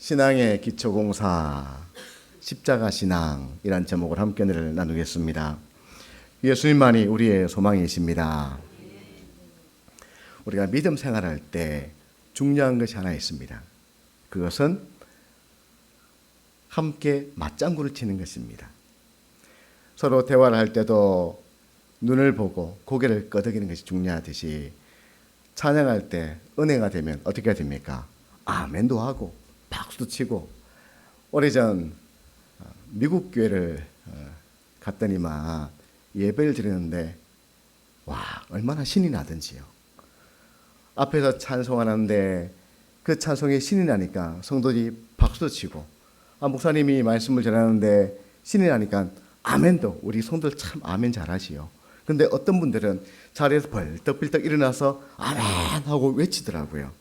신앙의 기초공사 십자가 신앙이란 제목을 함께 나누겠습니다. 예수님만이 우리의 소망이십니다. 우리가 믿음 생활할 때 중요한 것이 하나 있습니다. 그것은 함께 맞장구를 치는 것입니다. 서로 대화를 할 때도 눈을 보고 고개를 끄덕이는 것이 중요하듯이 찬양할 때 은혜가 되면 어떻게 됩니까? 아멘도 하고 박수도 치고. 오래전 미국 교회를 갔더니만 예배를 드리는데 와, 얼마나 신이 나든지요. 앞에서 찬송하는데 그 찬송에 신이 나니까 성도들이 박수도 치고, 목사님이 말씀을 전하는데 신이 나니까 아멘도, 우리 성도들 참 아멘 잘하시요. 근데 어떤 분들은 자리에서 벌떡벌떡 일어나서 아멘 하고 외치더라고요.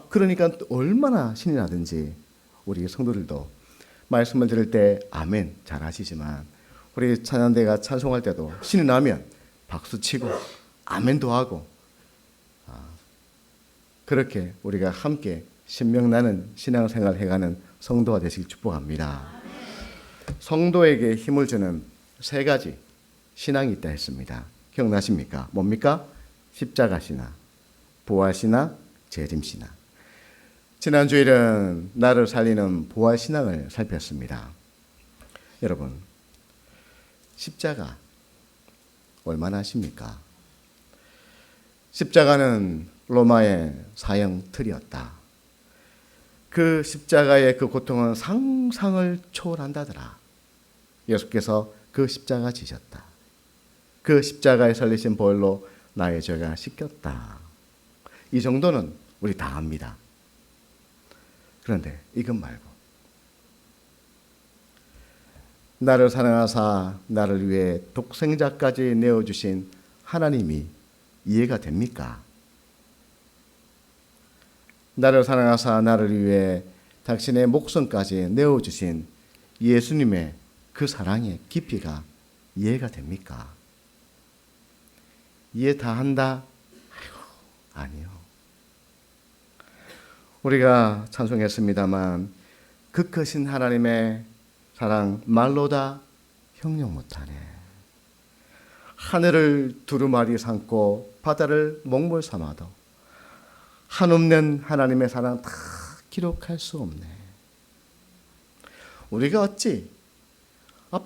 그러니까 얼마나 신이 나든지 우리 성도들도 말씀을 들을 때 아멘 잘하시지만 우리 찬양대가 찬송할 때도 신이 나면 박수치고 아멘도 하고, 그렇게 우리가 함께 신명나는 신앙생활 해가는 성도가 되시길 축복합니다. 성도에게 힘을 주는 세 가지 신앙이 있다 했습니다. 기억나십니까? 뭡니까? 십자가 신앙, 부활 신앙, 재림 신앙. 지난 주일은 나를 살리는 부활 신앙을 살폈습니다. 여러분, 십자가 얼마나 아십니까? 십자가는 로마의 사형 틀이었다. 그 십자가의 그 고통은 상상을 초월한다더라. 예수께서 그 십자가 지셨다. 그 십자가에 설리신 보혈로 나의 죄가 씻겼다. 이 정도는 우리 다 압니다. 그런데 이것 말고 나를 사랑하사 나를 위해 독생자까지 내어주신 하나님이 이해가 됩니까? 나를 사랑하사 나를 위해 당신의 목숨까지 내어주신 예수님의 그 사랑의 깊이가 이해가 됩니까? 이해 다 한다? 아니요. 우리가 찬송했습니다만 그 크신 하나님의 사랑 말로 다 형용 못하네. 하늘을 두루마리 삼고 바다를 먹물 삼아도 한없는 하나님의 사랑 다 기록할 수 없네. 우리가 어찌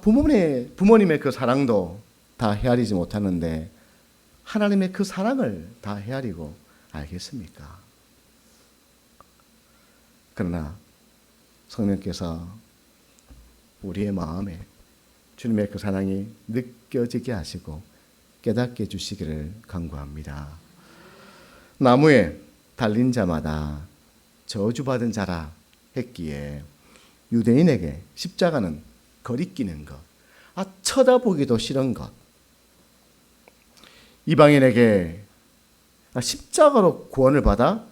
부모님의 그 사랑도 다 헤아리지 못하는데 하나님의 그 사랑을 다 헤아리고 알겠습니까? 그러나 성령께서 우리의 마음에 주님의 그 사랑이 느껴지게 하시고 깨닫게 해주시기를 간구합니다. 나무에 달린 자마다 저주받은 자라 했기에 유대인에게 십자가는 거리끼는 것, 쳐다보기도 싫은 것, 이방인에게 십자가로 구원을 받아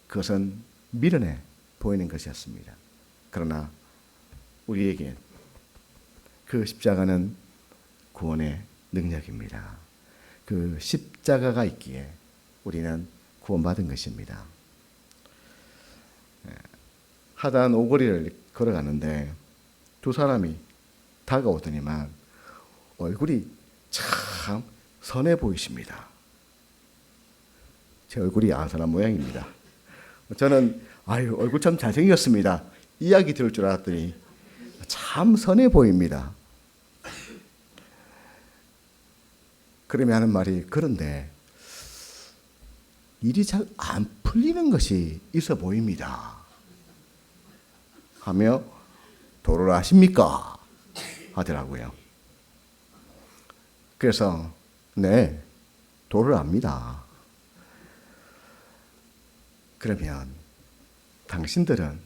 그것은 미련해 보이는 것이었습니다. 그러나 우리에게 그 십자가는 구원의 능력입니다. 그 십자가가 있기에 우리는 구원받은 것입니다. 하단 오거리를 걸어가는데 두 사람이 다가오더니만 얼굴이 참 선해 보이십니다. 제 얼굴이 안선한 모양입니다. 저는 얼굴 참 잘생겼습니다 이야기 들을 줄 알았더니 참 선해 보입니다. 그러면 하는 말이, 그런데 일이 잘 안 풀리는 것이 있어 보입니다 하며 도를 아십니까? 하더라고요. 그래서 네, 도를 압니다. 그러면 당신들은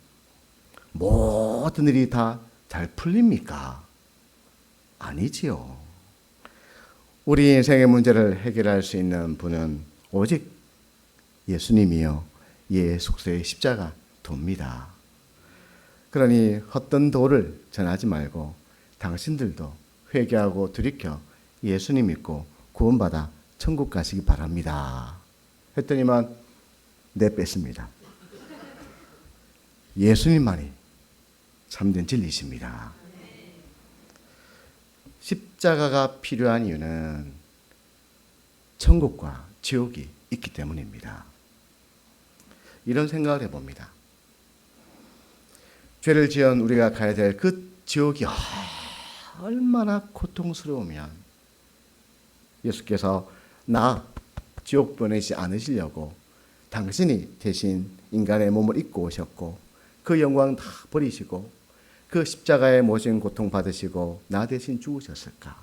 모든 일이 다 잘 풀립니까? 아니지요. 우리 인생의 문제를 해결할 수 있는 분은 오직 예수님이요, 예수의 십자가 돕니다. 그러니 헛된 도를 전하지 말고 당신들도 회개하고 돌이켜 예수님 믿고 구원받아 천국 가시기 바랍니다 했더니만 내뺐습니다. 예수님만이 참된 진리이십니다. 십자가가 필요한 이유는 천국과 지옥이 있기 때문입니다. 이런 생각을 해봅니다. 죄를 지은 우리가 가야 될 그 지옥이 얼마나 고통스러우면 예수께서 나 지옥 보내지 않으시려고 당신이 대신 인간의 몸을 입고 오셨고 그 영광 다 버리시고 그 십자가에 모신 고통 받으시고 나 대신 죽으셨을까?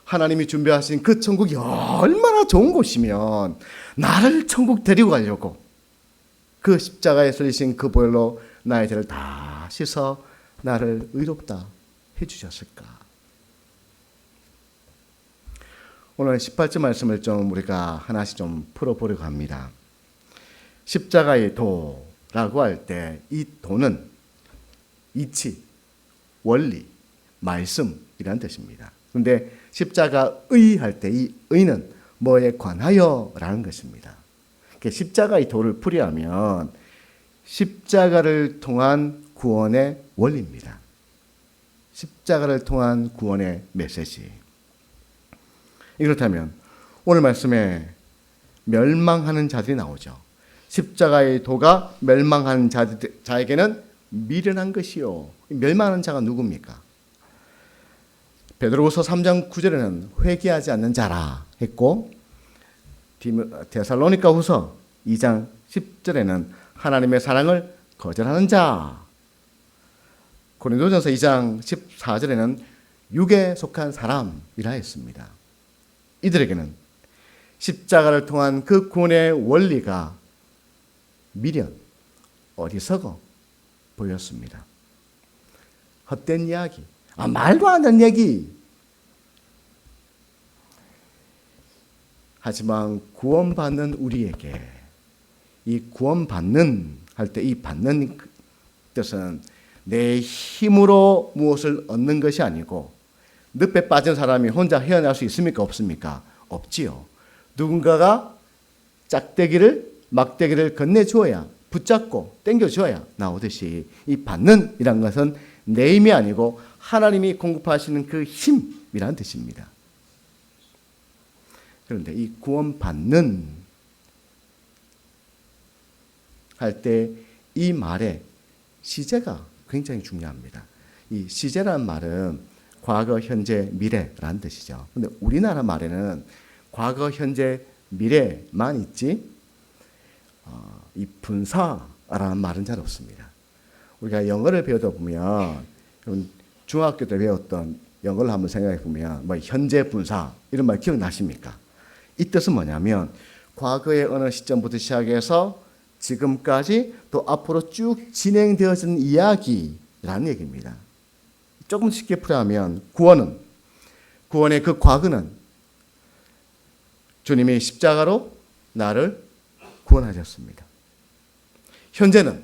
하나님이 준비하신 그 천국이 얼마나 좋은 곳이면 나를 천국 데리고 가려고 그 십자가에 설리신 그 보혈로 나의 죄를 다 씻어 나를 의롭다 해주셨을까? 오늘 18절 말씀을 좀 우리가 하나씩 좀 풀어보려고 합니다. 십자가의 도라고 할 때 이 도는 이치, 원리, 말씀이라는 뜻입니다. 그런데 십자가의 할 때 이 의는 뭐에 관하여 라는 것입니다. 십자가의 도를 풀이하면 십자가를 통한 구원의 원리입니다. 십자가를 통한 구원의 메시지. 이렇다면 오늘 말씀에 멸망하는 자들이 나오죠. 십자가의 도가 멸망하는 자에게는 미련한 것이요. 멸망하는 자가 누굽니까? 베드로후서 3장 9절에는 회개하지 않는 자라 했고 데살로니가후서 2장 10절에는 하나님의 사랑을 거절하는 자. 고린도전서 2장 14절에는 육에 속한 사람이라 했습니다. 이들에게는 십자가를 통한 그 구원의 원리가 미련, 어리석어 보였습니다. 헛된 이야기, 말도 안 되는 얘기. 하지만 구원받는 우리에게 이 구원받는 할 때 이 받는 뜻은 내 힘으로 무엇을 얻는 것이 아니고 늪에 빠진 사람이 혼자 헤어날 수 있습니까? 없습니까? 없지요. 누군가가 막대기를 건네주어야 붙잡고 당겨줘야 나오듯이 이 받는이란 것은 내 힘이 아니고 하나님이 공급하시는 그 힘이라는 뜻입니다. 그런데 이 구원받는 할 때 이 말의 시제가 굉장히 중요합니다. 이 시제라는 말은 과거, 현재, 미래라는 뜻이죠. 그런데 우리나라 말에는 과거, 현재, 미래만 있지 이 분사라는 말은 잘 없습니다. 우리가 영어를 배우다 보면 중학교 때 배웠던 영어를 한번 생각해 보면 현재 분사 이런 말 기억나십니까? 이 뜻은 뭐냐면 과거의 어느 시점부터 시작해서 지금까지 또 앞으로 쭉 진행되어지는 이야기라는 얘기입니다. 조금 쉽게 풀어하면 구원의 그 과거는 주님이 십자가로 나를 구원하셨습니다. 현재는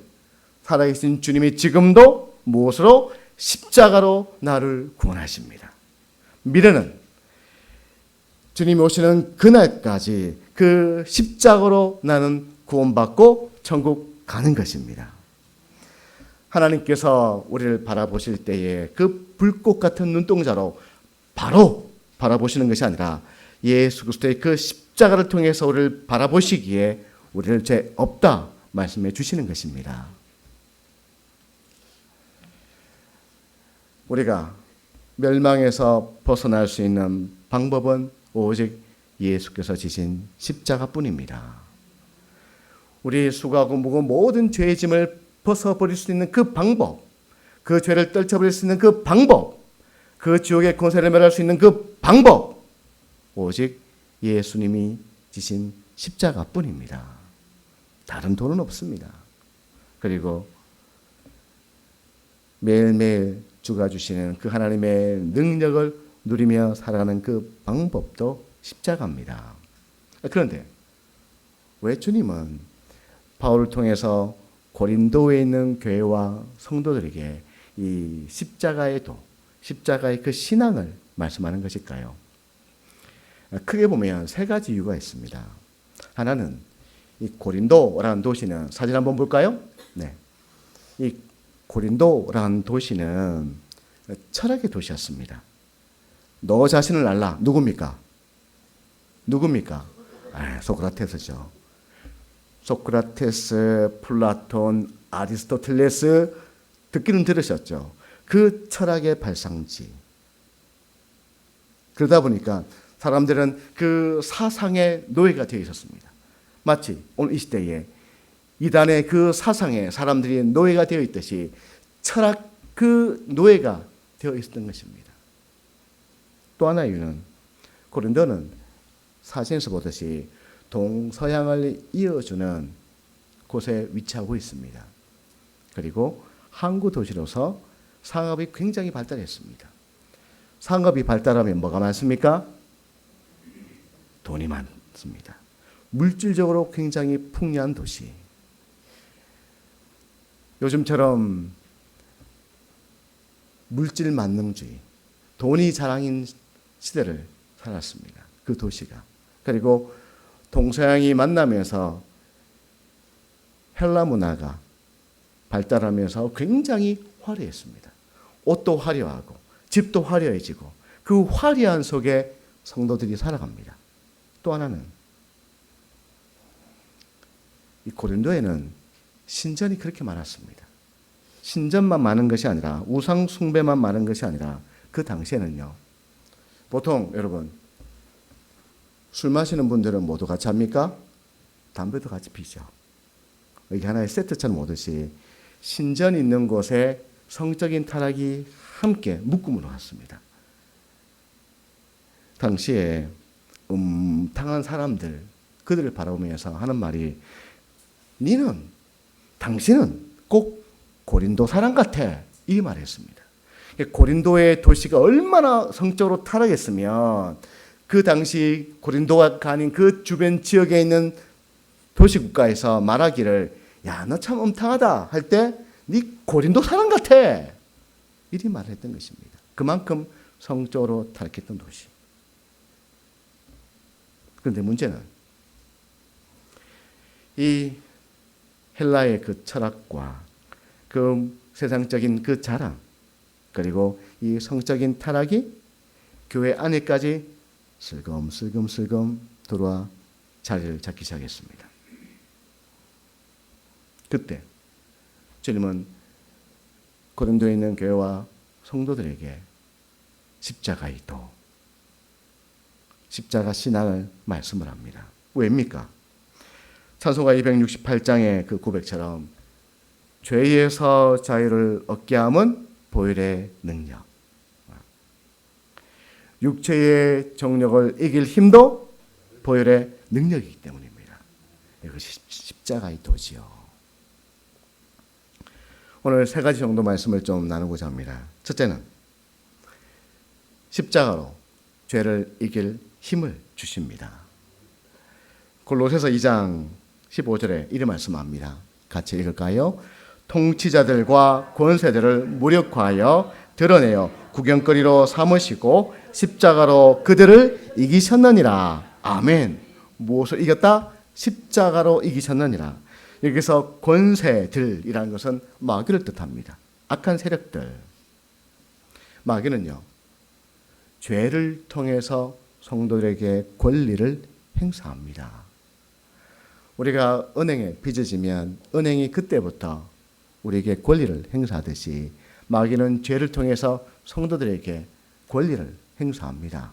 살아계신 주님이 지금도 무엇으로? 십자가로 나를 구원하십니다. 미래는 주님이 오시는 그날까지 그 십자가로 나는 구원받고 천국 가는 것입니다. 하나님께서 우리를 바라보실 때에 그 불꽃 같은 눈동자로 바로 바라보시는 것이 아니라 예수 그리스도의 그 십자가를 통해서 우리를 바라보시기에 우리를 죄 없다 말씀해 주시는 것입니다. 우리가 멸망에서 벗어날 수 있는 방법은 오직 예수께서 지신 십자가뿐입니다. 우리 수고하고 무거운 모든 죄의 짐을 벗어버릴 수 있는 그 방법, 그 죄를 떨쳐버릴 수 있는 그 방법, 그 지옥의 권세를 멸할 수 있는 그 방법, 오직 예수님이 지신 십자가뿐입니다. 다른 도는 없습니다. 그리고 매일매일 주가 주시는 그 하나님의 능력을 누리며 살아가는 그 방법도 십자가입니다. 그런데 왜 주님은 바울을 통해서 고린도에 있는 교회와 성도들에게 이 십자가의 도, 십자가의 그 신앙을 말씀하는 것일까요? 크게 보면 세 가지 이유가 있습니다. 하나는 이 고린도라는 도시는 사진 한번 볼까요? 네. 이 고린도라는 도시는 철학의 도시였습니다. 너 자신을 알라. 누굽니까? 소크라테스죠. 소크라테스, 플라톤, 아리스토텔레스 듣기는 들으셨죠. 그 철학의 발상지. 그러다 보니까 사람들은 그 사상의 노예가 되어 있었습니다. 마치 오늘 이 시대에 이단의 그 사상에 사람들이 노예가 되어 있듯이 철학 그 노예가 되어 있었던 것입니다. 또 하나의 이유는 고린도는 사진에서 보듯이 동서양을 이어주는 곳에 위치하고 있습니다. 그리고 항구 도시로서 상업이 굉장히 발달했습니다. 상업이 발달하면 뭐가 많습니까? 돈이 많습니다. 물질적으로 굉장히 풍요한 도시. 요즘처럼 물질 만능주의, 돈이 자랑인 시대를 살았습니다. 그 도시가. 그리고 동서양이 만나면서 헬라 문화가 발달하면서 굉장히 화려했습니다. 옷도 화려하고 집도 화려해지고 그 화려한 속에 성도들이 살아갑니다. 또 하나는 이 고린도에는 신전이 그렇게 많았습니다. 신전만 많은 것이 아니라 우상 숭배만 많은 것이 아니라 그 당시에는요. 보통 여러분 술 마시는 분들은 모두 같이 합니까? 담배도 같이 피죠. 이게 하나의 세트처럼 오듯이 신전이 있는 곳에 성적인 타락이 함께 묶음으로 왔습니다. 당시에 음탕한 사람들 그들을 바라보면서 하는 말이 당신은 꼭 고린도 사람 같아 이 말했습니다. 고린도의 도시가 얼마나 성적으로 타락했으면 그 당시 고린도가 아닌 그 주변 지역에 있는 도시 국가에서 말하기를 야, 너 참 음탕하다 할 때 네 고린도 사람 같아 이리 말을 했던 것입니다. 그만큼 성적으로 타락했던 도시. 그런데 문제는 이 헬라의 그 철학과 그 세상적인 그 자랑 그리고 이 성적인 타락이 교회 안에까지 슬금슬금 들어와 자리를 잡기 시작했습니다. 그때 주님은 고린도에 있는 교회와 성도들에게 십자가 신앙을 말씀을 합니다. 왜입니까? 찬송가 268장의 그 고백처럼 죄에서 자유를 얻게 함은 보혈의 능력. 육체의 정력을 이길 힘도 보혈의 능력이기 때문입니다. 이것이 십자가의 도지요. 오늘 세 가지 정도 말씀을 좀 나누고자 합니다. 첫째는 십자가로 죄를 이길 힘을 주십니다. 골로새서 2장 15절에 이런 말씀합니다. 같이 읽을까요? 통치자들과 권세들을 무력화하여 드러내어 구경거리로 삼으시고 십자가로 그들을 이기셨느니라. 아멘. 무엇을 이겼다? 십자가로 이기셨느니라. 여기서 권세들이라는 것은 마귀를 뜻합니다. 악한 세력들. 마귀는요, 죄를 통해서 성도들에게 권리를 행사합니다. 우리가 은행에 빚을 지면 은행이 그때부터 우리에게 권리를 행사하듯이 마귀는 죄를 통해서 성도들에게 권리를 행사합니다.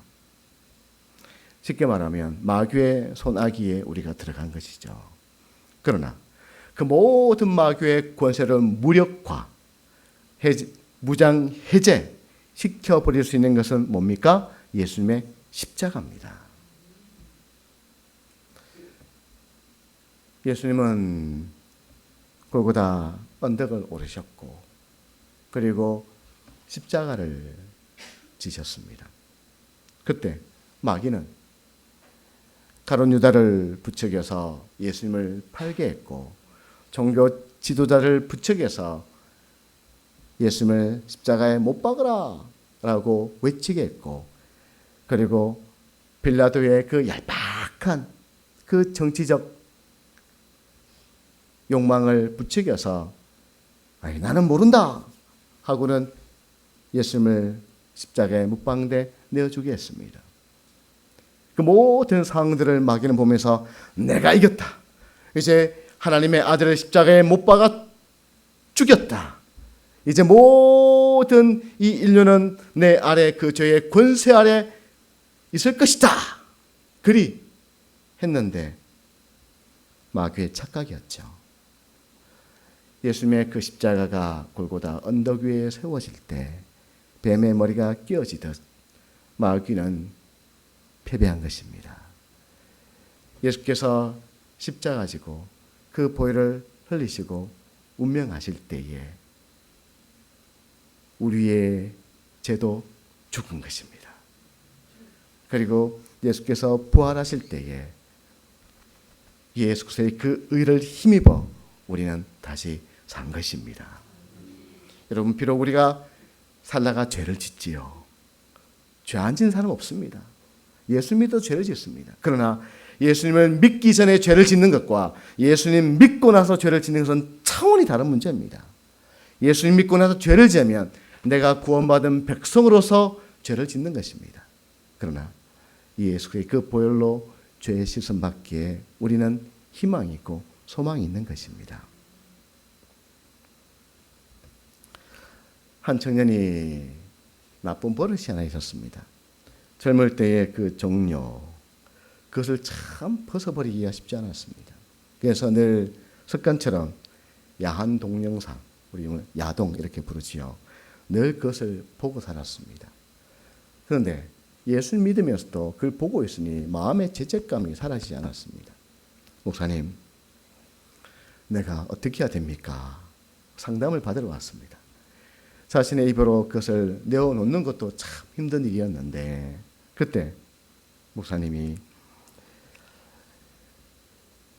쉽게 말하면 마귀의 손아귀에 우리가 들어간 것이죠. 그러나 그 모든 마귀의 권세를 무력화, 무장 해제 시켜버릴 수 있는 것은 뭡니까? 예수님의 십자가입니다. 예수님은 골고다 언덕을 오르셨고 그리고 십자가를 지셨습니다. 그때 마귀는 가룟 유다를 부추겨서 예수님을 팔게 했고 종교 지도자를 부추겨서 예수님을 십자가에 못 박으라 라고 외치게 했고 그리고 빌라도의 그 얄팍한 그 정치적 욕망을 부추겨서 아니, 나는 모른다 하고는 예수님을 십자가에 묵방돼 내어주게 했습니다. 그 모든 상황들을 마귀는 보면서 내가 이겼다. 이제 하나님의 아들을 십자가에 못 박아 죽였다. 이제 모든 이 인류는 내 아래 그 죄의 권세 아래 있을 것이다. 그리 했는데 마귀의 착각이었죠. 예수님의 그 십자가가 골고다 언덕 위에 세워질 때 뱀의 머리가 끼어지듯 마귀는 패배한 것입니다. 예수께서 십자가 지고 그 보혈을 흘리시고 운명하실 때에 우리의 죄도 죽은 것입니다. 그리고 예수께서 부활하실 때에 예수 그리스도의 그 의를 힘입어 우리는 다시 산 것입니다. 여러분, 비록 우리가 살다가 죄를 짓지요. 죄 안 짓는 사람 없습니다. 예수 믿어 죄를 짓습니다. 그러나 예수님을 믿기 전에 죄를 짓는 것과 예수님 믿고 나서 죄를 짓는 것은 차원이 다른 문제입니다. 예수님 믿고 나서 죄를 지으면 내가 구원받은 백성으로서 죄를 짓는 것입니다. 그러나 예수의 그 보혈로 죄의 씻음 받기에 우리는 희망이 있고 소망이 있는 것입니다. 한 청년이 나쁜 버릇이 하나 있었습니다. 젊을 때의 그 종료, 그것을 참 벗어버리기가 쉽지 않았습니다. 그래서 늘 습관처럼 야한 동영상, 우리 야동 이렇게 부르지요. 늘 그것을 보고 살았습니다. 그런데 예수를 믿으면서도 그걸 보고 있으니 마음의 죄책감이 사라지지 않았습니다. 목사님, 내가 어떻게 해야 됩니까? 상담을 받으러 왔습니다. 자신의 입으로 그것을 내어놓는 것도 참 힘든 일이었는데 그때 목사님이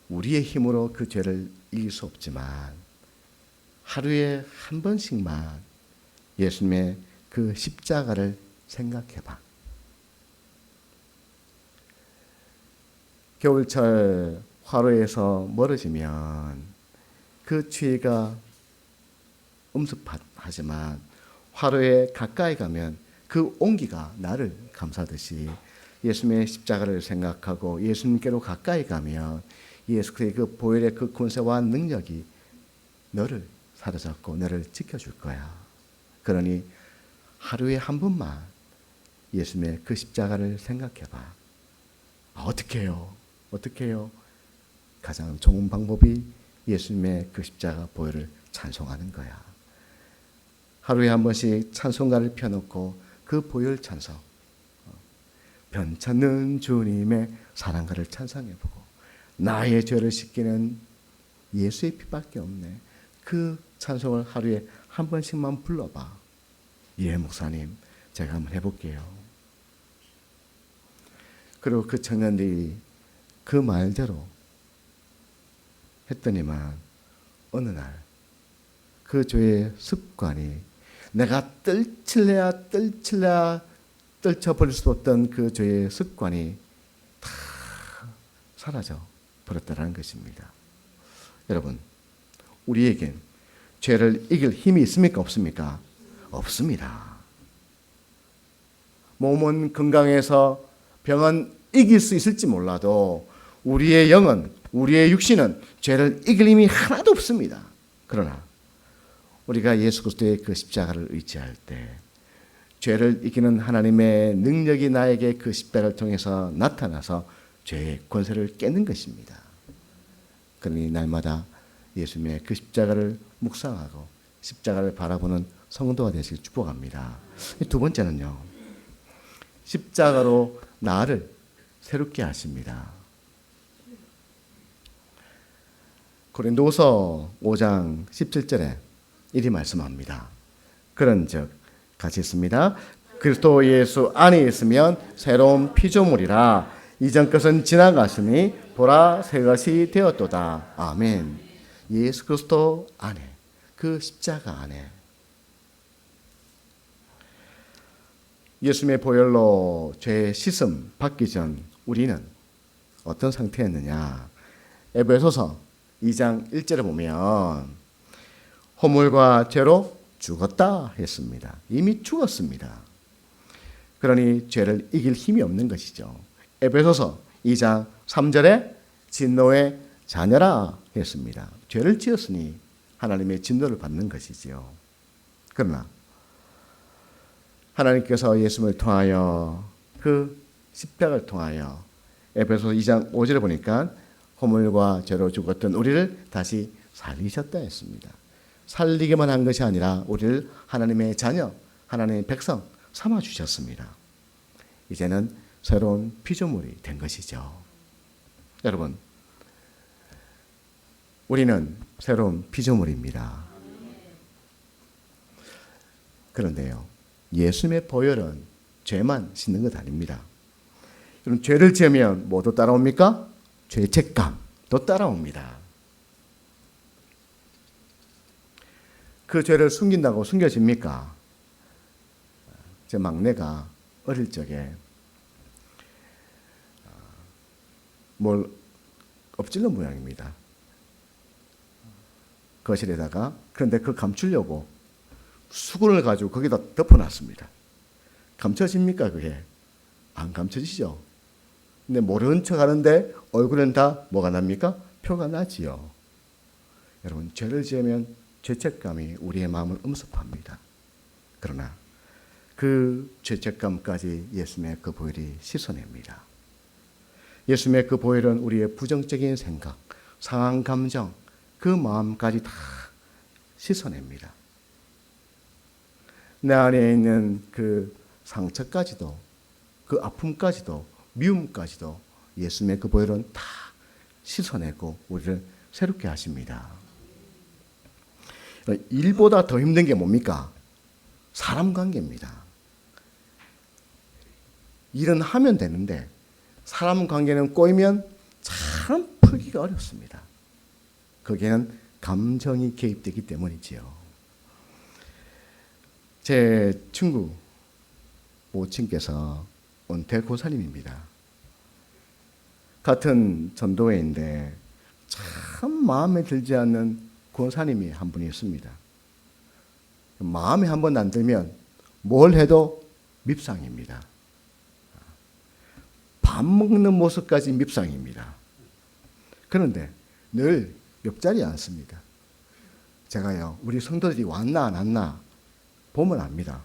우리의 힘으로 그 죄를 이길 수 없지만 하루에 한 번씩만 예수님의 그 십자가를 생각해봐. 겨울철 화로에서 멀어지면 그 추위가 음습하지만 화로에 가까이 가면 그 온기가 나를 감싸듯이 예수님의 십자가를 생각하고 예수님께로 가까이 가면 예수 그리스도의 그 보혈의 그 권세와 능력이 너를 사로잡고 너를 지켜줄 거야. 그러니 하루에 한 번만 예수님의 그 십자가를 생각해봐. 어떻게 해요? 어떻게 해요? 가장 좋은 방법이 예수님의 그 십자가 보혈을 찬송하는 거야. 하루에 한 번씩 찬송가를 펴놓고 그 보혈 찬송, 변찮는 주님의 사랑가를 찬송해보고 나의 죄를 씻기는 예수의 피밖에 없네. 그 찬송을 하루에 한 번씩만 불러봐. 예, 목사님, 제가 한번 해볼게요. 그리고 그 청년들이 그 말대로 했더니만 어느 날 그 죄의 습관이 내가 떨쳐버릴 수 없던 그 죄의 습관이 다 사라져 버렸다는 것입니다. 여러분, 우리에겐 죄를 이길 힘이 있습니까? 없습니까? 없습니다. 몸은 건강해서 병은 이길 수 있을지 몰라도 우리의 영은, 우리의 육신은 죄를 이길 힘이 하나도 없습니다. 그러나 우리가 예수 그리스도의 그 십자가를 의지할 때 죄를 이기는 하나님의 능력이 나에게 그 십자가를 통해서 나타나서 죄의 권세를 깨는 것입니다. 그러니 날마다 예수님의 그 십자가를 묵상하고 십자가를 바라보는 성도가 되시길 축복합니다. 두 번째는요, 십자가로 나를 새롭게 하십니다. 고린도후서 5장 17절에 이리 말씀합니다. 그런즉 같이 있습니다. 그리스도 예수 안에 있으면 새로운 피조물이라 이전 것은 지나갔으니 보라 새 것이 되었도다. 아멘. 예수 그리스도 안에, 그 십자가 안에 예수님의 보혈로 죄 씻음 받기 전 우리는 어떤 상태였느냐? 에베소서 2장 1절에 보면 허물과 죄로 죽었다 했습니다. 이미 죽었습니다. 그러니 죄를 이길 힘이 없는 것이죠. 에베소서 2장 3절에 진노의 자녀라 했습니다. 죄를 지었으니 하나님의 진노를 받는 것이지요. 그러나 하나님께서 예수님을 통하여 그 십자가를 통하여 에베소서 2장 5절에 보니까 허물과 죄로 죽었던 우리를 다시 살리셨다 했습니다. 살리기만 한 것이 아니라 우리를 하나님의 자녀, 하나님의 백성 삼아 주셨습니다. 이제는 새로운 피조물이 된 것이죠. 여러분, 우리는 새로운 피조물입니다. 그런데요, 예수님의 보혈은 죄만 씻는 것 아닙니다. 그럼 죄를 지으면 뭐도 따라옵니까? 죄책감도 따라옵니다. 그 죄를 숨긴다고 숨겨집니까? 제 막내가 어릴 적에 뭘 엎질른 모양입니다. 거실에다가. 그런데 그걸 감추려고 수건을 가지고 거기다 덮어놨습니다. 감춰집니까 그게? 안 감춰지죠. 근데 모르는 척 하는데 얼굴은 다 뭐가 납니까? 표가 나지요. 여러분, 죄를 지으면 죄책감이 우리의 마음을 음습합니다. 그러나 그 죄책감까지 예수님의 그 보혈이 씻어냅니다. 예수님의 그 보혈은 우리의 부정적인 생각, 상한 감정, 그 마음까지 다 씻어냅니다. 내 안에 있는 그 상처까지도, 그 아픔까지도, 미움까지도 예수님의 그 보혈은 다 씻어내고 우리를 새롭게 하십니다. 일보다 더 힘든 게 뭡니까? 사람 관계입니다. 일은 하면 되는데 사람 관계는 꼬이면 참 풀기가 어렵습니다. 거기에는 감정이 개입되기 때문이지요. 제 친구 모친께서 은퇴 고사님입니다. 같은 전도회인데 참 마음에 들지 않는 고사님이 한 분이 있습니다. 마음에 한 번 안 들면 뭘 해도 밉상입니다. 밥 먹는 모습까지 밉상입니다. 그런데 늘 옆자리에 앉습니다. 제가요, 우리 성도들이 왔나 안 왔나 보면 압니다.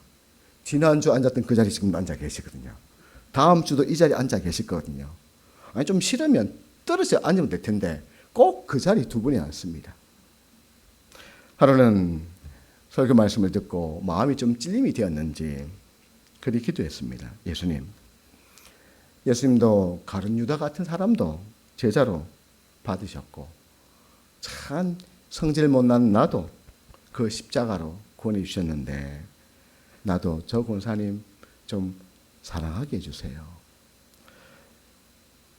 지난주 앉았던 그 자리 지금 앉아 계시거든요. 다음 주도 이 자리에 앉아 계실 거거든요. 아니, 좀 싫으면 떨어져 앉으면 될 텐데 꼭 그 자리 두 분이 앉습니다. 하루는 설교 말씀을 듣고 마음이 좀 찔림이 되었는지 그리 기도했습니다. 예수님도 가룟 유다 같은 사람도 제자로 받으셨고 참 성질 못난 나도 그 십자가로 구원해 주셨는데 나도 저 권사님 좀 사랑하게 해주세요.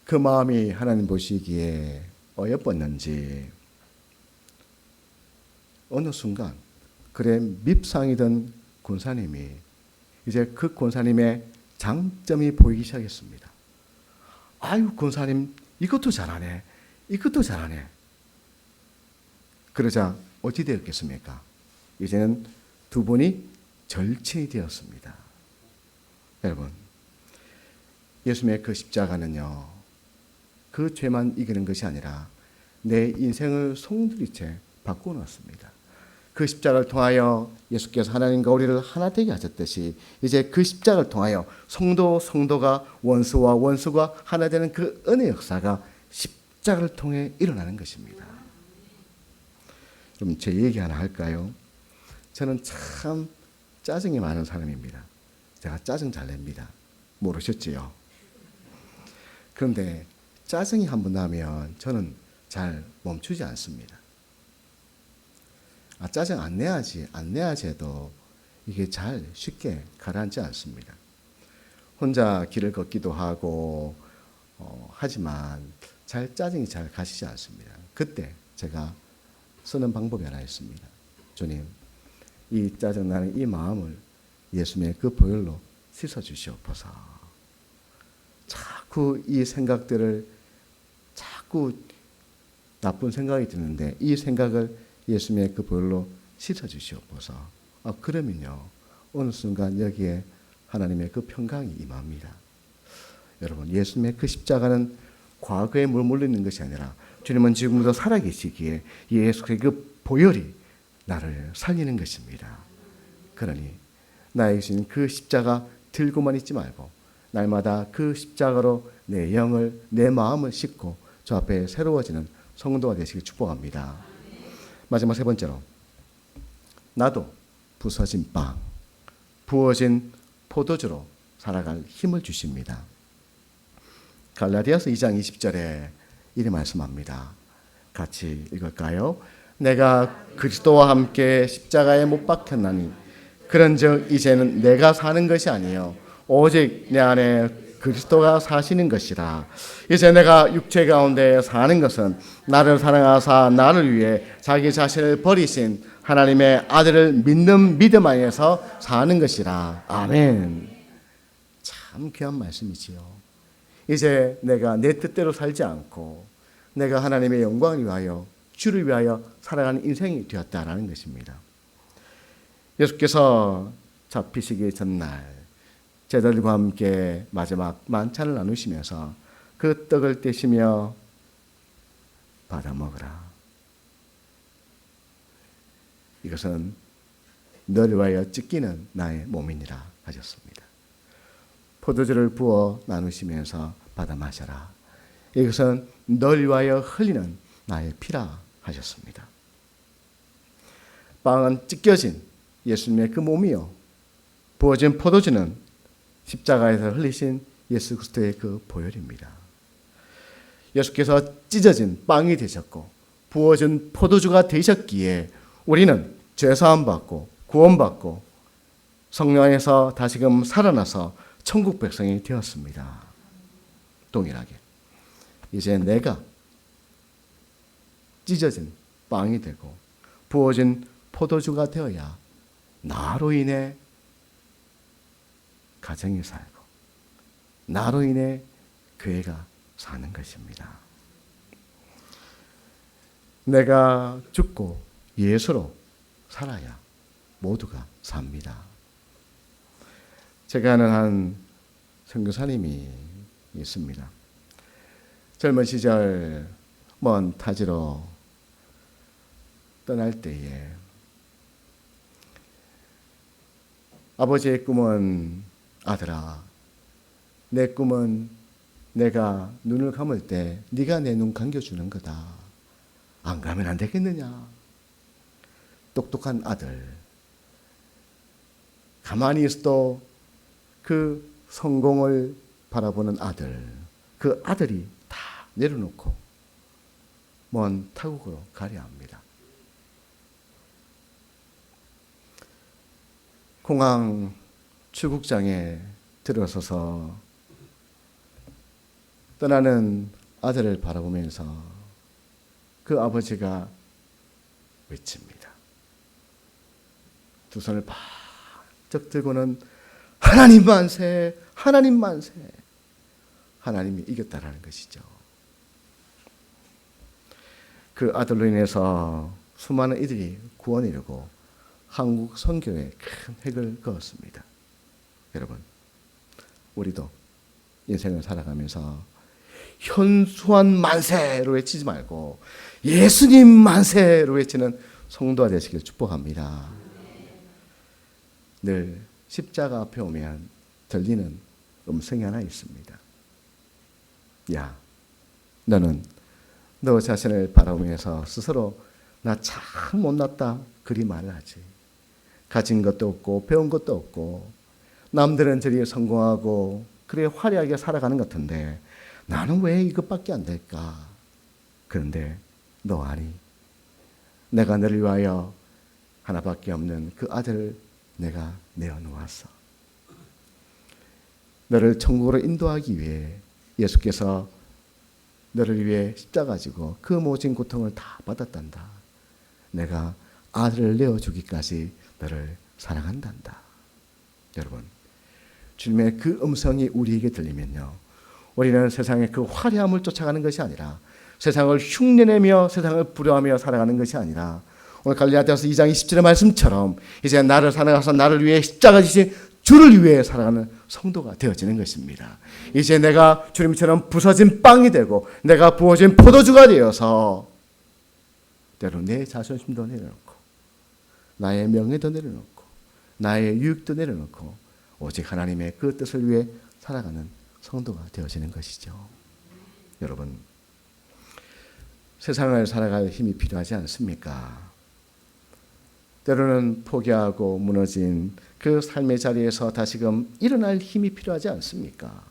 그 마음이 하나님 보시기에 어여뻤는지 어느 순간 그래 밉상이던 권사님이 이제 그 권사님의 장점이 보이기 시작했습니다. 아유, 권사님 이것도 잘하네. 이것도 잘하네. 그러자 어찌 되었겠습니까? 이제는 두 분이 절친이 되었습니다. 여러분, 예수님의 그 십자가는요, 그 죄만 이기는 것이 아니라 내 인생을 송두리째 바꿔놓습니다. 그 십자가를 통하여 예수께서 하나님과 우리를 하나 되게 하셨듯이 이제 그 십자가를 통하여 성도가 원수와 원수가 하나 되는 그 은혜 역사가 십자가를 통해 일어나는 것입니다. 그럼 제 얘기 하나 할까요? 저는 참 짜증이 많은 사람입니다. 제가 짜증 잘 냅니다. 모르셨지요? 그런데 짜증이 한번 나면 저는 잘 멈추지 않습니다. 짜증 안 내야지 해도 이게 잘 쉽게 가라앉지 않습니다. 혼자 길을 걷기도 하고 하지만 짜증이 잘 가시지 않습니다. 그때 제가 쓰는 방법이 하나 있습니다. 주님, 이 짜증나는 이 마음을 예수님의 그 보혈로 씻어주시옵소서. 자꾸 이 생각들을 자꾸 나쁜 생각이 드는데 이 생각을 예수님의 그 보혈로 씻어주시옵소서. 그러면요, 어느 순간 여기에 하나님의 그 평강이 임합니다. 여러분, 예수님의 그 십자가는 과거에 머물러 있는 것이 아니라 주님은 지금도 살아계시기에 예수의 그 보혈이 나를 살리는 것입니다. 그러니 나에게 주신 그 십자가 들고만 있지 말고 날마다 그 십자가로 내 영을, 내 마음을 싣고 저 앞에 새로워지는 성도가 되시길 축복합니다. 마지막 세 번째로, 나도 부서진 빵, 부어진 포도주로 살아갈 힘을 주십니다. 갈라디아서 2장 20절에 이렇게 말씀합니다. 같이 읽을까요? 내가 그리스도와 함께 십자가에 못 박혔나니 그런즉 이제는 내가 사는 것이 아니요 오직 내 안에 그리스도가 사시는 것이라. 이제 내가 육체 가운데 사는 것은 나를 사랑하사 나를 위해 자기 자신을 버리신 하나님의 아들을 믿는 믿음 안에서 사는 것이라. 아멘. 참 귀한 말씀이지요. 이제 내가 내 뜻대로 살지 않고 내가 하나님의 영광을 위하여, 주를 위하여 살아가는 인생이 되었다라는 것입니다. 예수께서 잡히시기 전날 제자들과 함께 마지막 만찬을 나누시면서 그 떡을 떼시며 받아 먹으라. 이것은 너를 위하여 찢기는 나의 몸이니라 하셨습니다. 포도주를 부어 나누시면서 받아 마셔라. 이것은 너를 위하여 흘리는 나의 피라 하셨습니다. 빵은 찢겨진 예수님의 그 몸이요, 부어진 포도주는 십자가에서 흘리신 예수 그리스도의 그 보혈입니다. 예수께서 찢어진 빵이 되셨고 부어진 포도주가 되셨기에 우리는 죄사함 받고 구원받고 성령 안에서 다시금 살아나서 천국 백성이 되었습니다. 동일하게 이제 내가 찢어진 빵이 되고 부어진 포도주가 되어야 나로 인해 가정이 살고 나로 인해 교회가 사는 것입니다. 내가 죽고 예수로 살아야 모두가 삽니다. 제가 아는 한 선교사님이 있습니다. 젊은 시절 먼 타지로 떠날 때에 아버지의 꿈은, 아들아, 내 꿈은 내가 눈을 감을 때 네가 내 눈 감겨주는 거다. 안 가면 안 되겠느냐. 똑똑한 아들, 가만히 있어도 그 성공을 바라보는 아들, 그 아들이 다 내려놓고 먼 타국으로 가려 합니다. 공항 출국장에 들어서서 떠나는 아들을 바라보면서 그 아버지가 외칩니다. 두 손을 바짝 들고는 하나님 만세, 하나님 만세. 하나님이 이겼다라는 것이죠. 그 아들로 인해서 수많은 이들이 구원을 이루고 한국 선교에 큰 획을 그었습니다. 여러분, 우리도 인생을 살아가면서 현수한 만세로 외치지 말고 예수님 만세로 외치는 성도가 되시길 축복합니다. 늘 십자가 앞에 오면 들리는 음성이 하나 있습니다. 야, 너는 너 자신을 바라보면서 스스로 나 참 못났다 그리 말을 하지. 가진 것도 없고 배운 것도 없고 남들은 저리 성공하고 그래 화려하게 살아가는 것 같은데 나는 왜 이것밖에 안 될까? 그런데 너 아니, 내가 너를 위하여 하나밖에 없는 그 아들을 내가 내어놓았어. 너를 천국으로 인도하기 위해 예수께서 너를 위해 십자가 지고 그 모진 고통을 다 받았단다. 내가 아들을 내어주기까지 너를 사랑한단다. 여러분, 주님의 그 음성이 우리에게 들리면요, 우리는 세상의 그 화려함을 쫓아가는 것이 아니라 세상을 흉내내며 세상을 부려하며 살아가는 것이 아니라 오늘 갈라디아서 2장 20절의 말씀처럼 이제 나를 살아가서 나를 위해 십자가 지신 주를 위해 살아가는 성도가 되어지는 것입니다. 이제 내가 주님처럼 부서진 빵이 되고 내가 부어진 포도주가 되어서 때로 내 자존심도 내려놓고 나의 명예도 내려놓고 나의 유익도 내려놓고 오직 하나님의 그 뜻을 위해 살아가는 성도가 되어지는 것이죠. 여러분, 세상을 살아갈 힘이 필요하지 않습니까? 때로는 포기하고 무너진 그 삶의 자리에서 다시금 일어날 힘이 필요하지 않습니까?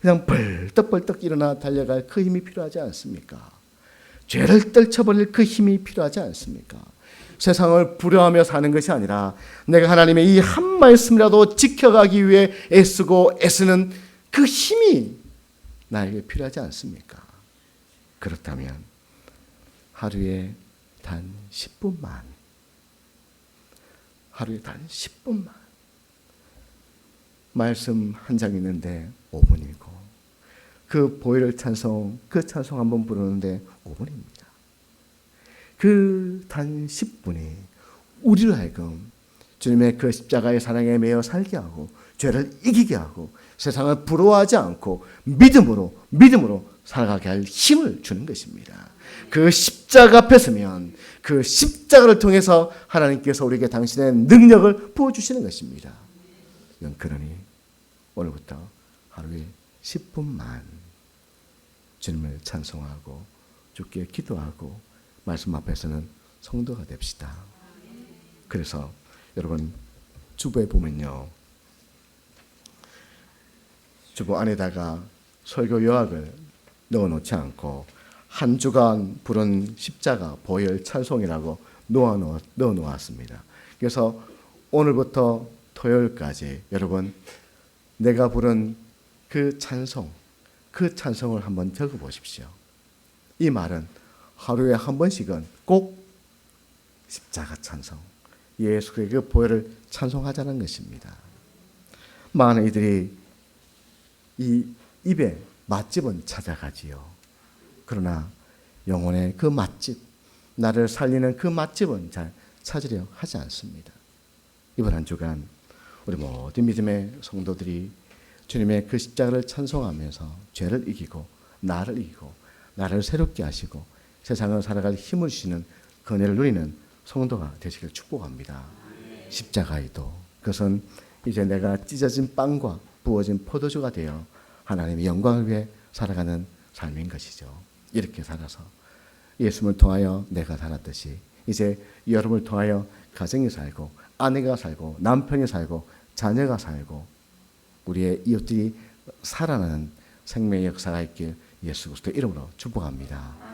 그냥 벌떡벌떡 일어나 달려갈 그 힘이 필요하지 않습니까? 죄를 떨쳐버릴 그 힘이 필요하지 않습니까? 세상을 부려하며 사는 것이 아니라 내가 하나님의 이 한 말씀이라도 지켜가기 위해 애쓰고 애쓰는 그 힘이 나에게 필요하지 않습니까? 그렇다면 하루에 단 10분만 말씀 한 장 있는데 5분이고 그 보혈 찬송, 그 찬송 한번 부르는데 5분입니다. 그 단 10분이 우리를 하여금 주님의 그 십자가의 사랑에 매여 살게 하고 죄를 이기게 하고 세상을 부러워하지 않고 믿음으로 살아가게 할 힘을 주는 것입니다. 그 십자가 앞에 서면 그 십자가를 통해서 하나님께서 우리에게 당신의 능력을 부어주시는 것입니다. 그러니 오늘부터 하루에 10분만 주님을 찬송하고 주께 기도하고 말씀 앞에서는 성도가 됩시다. 그래서 여러분 주보에 보면요, 주보 안에다가 설교 요약을 넣어놓지 않고 한 주간 부른 십자가 보혈 찬송이라고 넣어놓았습니다. 그래서 오늘부터 토요일까지 여러분 내가 부른 그 찬송을 한번 적어보십시오. 이 말은 하루에 한 번씩은 꼭 십자가 찬송, 예수의 그 보혈을 찬송하자는 것입니다. 많은 이들이 이 입에 맛집은 찾아가지요. 그러나 영혼의 그 맛집, 나를 살리는 그 맛집은 잘 찾으려 하지 않습니다. 이번 한 주간 우리 모든 믿음의 성도들이 주님의 그 십자가를 찬송하면서 죄를 이기고 나를 새롭게 하시고 세상을 살아갈 힘을 주시는 은혜를 누리는 성도가 되시길 축복합니다. 십자가에도 그것은 이제 내가 찢어진 빵과 부어진 포도주가 되어 하나님의 영광을 위해 살아가는 삶인 것이죠. 이렇게 살아서 예수님을 통하여 내가 살았듯이 이제 여러분을 통하여 가정이 살고 아내가 살고 남편이 살고 자녀가 살고 우리의 이웃들이 살아나는 생명의 역사가 있길 예수 그리스도 이름으로 축복합니다.